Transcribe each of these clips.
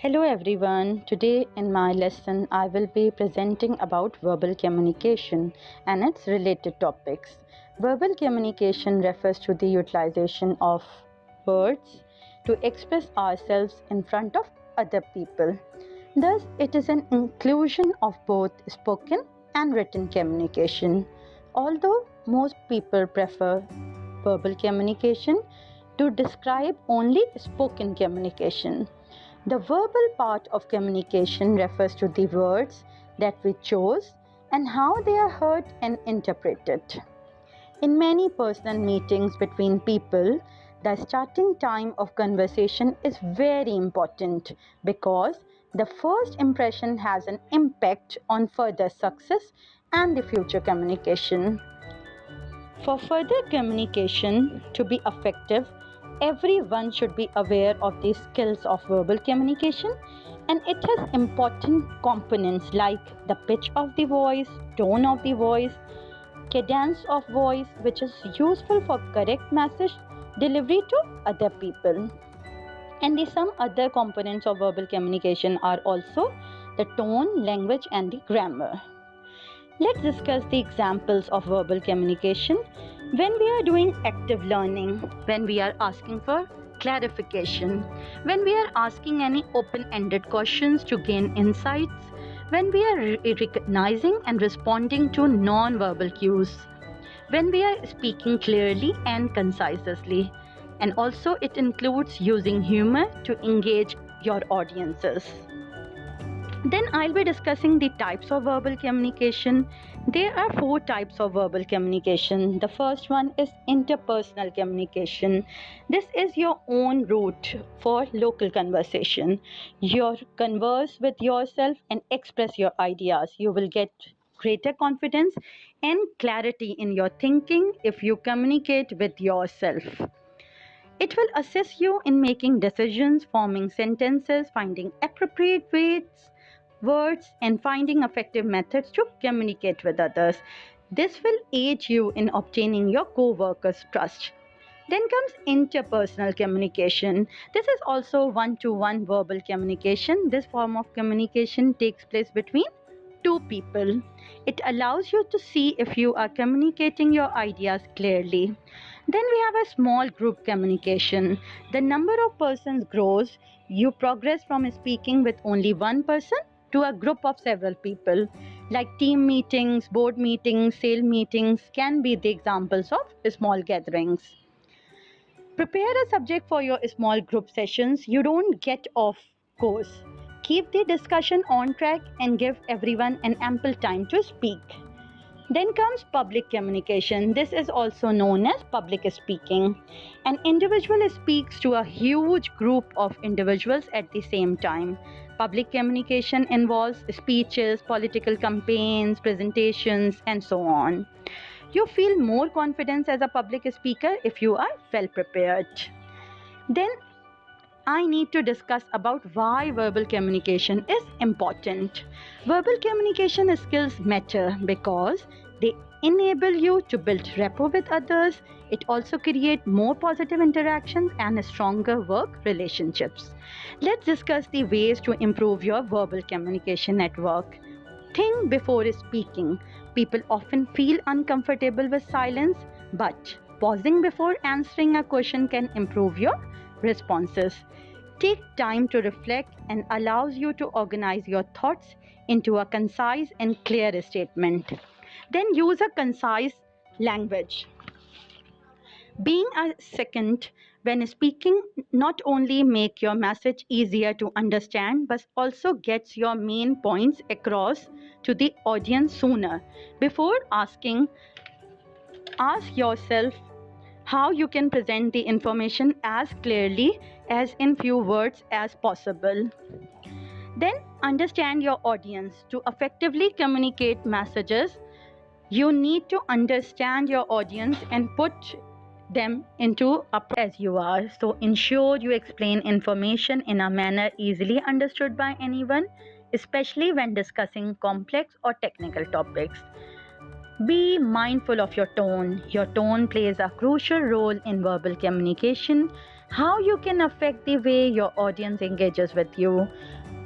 Hello everyone. Today in my lesson I will be presenting about verbal communication and its related topics. Verbal communication refers to the utilization of words to express ourselves in front of other people. Thus, it is an inclusion of both spoken and written communication. Although most people prefer verbal communication to describe only spoken communication. The verbal part of communication refers to the words that we chose and how they are heard and interpreted. In many personal meetings between people, the starting time of conversation is very important because the first impression has an impact on further success and the future communication. For further communication to be effective, everyone should be aware of the skills of verbal communication, and it has important components like the pitch of the voice, tone of the voice, cadence of voice, which is useful for correct message delivery to other people. And the some other components of verbal communication are also the tone, language, and the grammar. Let's discuss the examples of verbal communication when we are doing active learning, when we are asking for clarification, when we are asking any open-ended questions to gain insights, when we are recognizing and responding to non-verbal cues, when we are speaking clearly and concisely, and also it includes using humor to engage your audiences. Then I'll be discussing the types of verbal communication. There are four types of verbal communication. The first one is interpersonal communication. This is your own route for local conversation. You converse with yourself and express your ideas. You will get greater confidence and clarity in your thinking if you communicate with yourself. It will assist you in making decisions, forming sentences, finding appropriate words, and finding effective methods to communicate with others. This will aid you in obtaining your co workers' trust. Then comes interpersonal communication. This is also one to one verbal communication. This form of communication takes place between two people. It allows you to see if you are communicating your ideas clearly. Then we have a small group communication. The number of persons grows. You progress from speaking with only one person to a group of several people. Like team meetings, board meetings, sale meetings can be the examples of small gatherings. Prepare a subject for your small group sessions. You don't get off course. Keep the discussion on track and give everyone an ample time to speak. Then comes public communication. This is also known as public speaking. An individual speaks to a huge group of individuals at the same time. Public communication involves speeches, political campaigns, presentations, and so on. You feel more confidence as a public speaker if you are well prepared. Then I need to discuss about why verbal communication is important. Verbal communication skills matter because they enable you to build rapport with others. It also creates more positive interactions and stronger work relationships. Let's discuss the ways to improve your verbal communication at work. Think before speaking. People often feel uncomfortable with silence, but pausing before answering a question can improve your responses. Take time to reflect and allows you to organize your thoughts into a concise and clear statement. Then use a concise language. Being a second when speaking not only make your message easier to understand but also gets your main points across to the audience sooner. Before asking, ask yourself how you can present the information as clearly as in few words as possible. Then understand your audience. To effectively communicate messages, you need to understand your audience and put them into a as you are. So ensure you explain information in a manner easily understood by anyone, especially when discussing complex or technical topics. Be mindful of your tone. Your tone plays a crucial role in verbal communication. How you can affect the way your audience engages with you.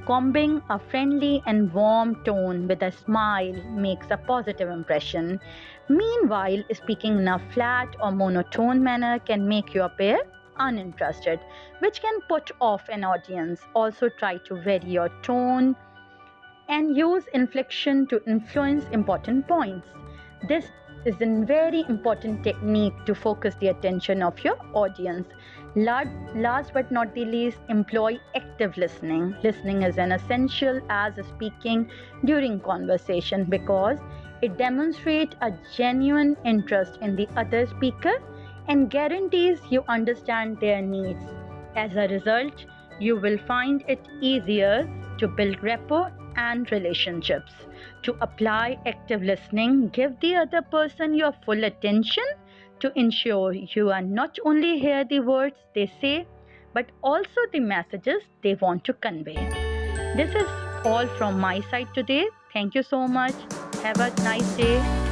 Combing a friendly and warm tone with a smile makes a positive impression. Meanwhile, speaking in a flat or monotone manner can make you appear uninterested, which can put off an audience. Also, try to vary your tone and use inflection to influence important points. This is a very important technique to focus the attention of your audience. Last but not the least, employ active listening. Listening is an essential as speaking during conversation because it demonstrates a genuine interest in the other speaker and guarantees you understand their needs. As a result, you will find it easier to build rapport and relationships. To apply active listening, give the other person your full attention to ensure you are not only hear the words they say but also the messages they want to convey. This is all from my side today. Thank you so much. Have a nice day.